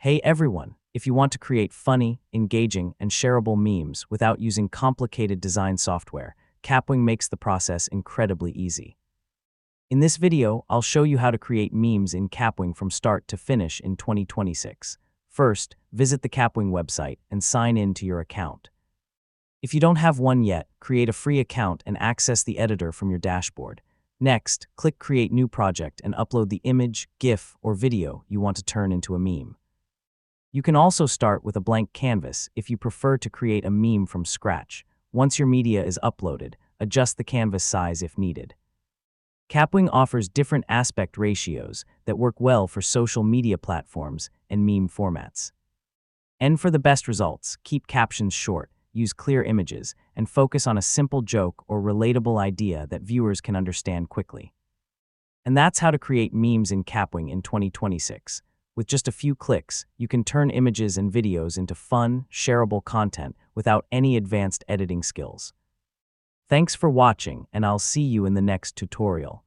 Hey everyone, if you want to create funny, engaging, and shareable memes without using complicated design software, Kapwing makes the process incredibly easy. In this video, I'll show you how to create memes in Kapwing from start to finish in 2026. First, visit the Kapwing website and sign in to your account. If you don't have one yet, create a free account and access the editor from your dashboard. Next, click Create New Project and upload the image, GIF, or video you want to turn into a meme. You can also start with a blank canvas if you prefer to create a meme from scratch. Once your media is uploaded, adjust the canvas size if needed. Kapwing offers different aspect ratios that work well for social media platforms and meme formats. And for the best results, keep captions short, use clear images, and focus on a simple joke or relatable idea that viewers can understand quickly. And that's how to create memes in Kapwing in 2026. With just a few clicks, you can turn images and videos into fun, shareable content without any advanced editing skills. Thanks for watching, and I'll see you in the next tutorial.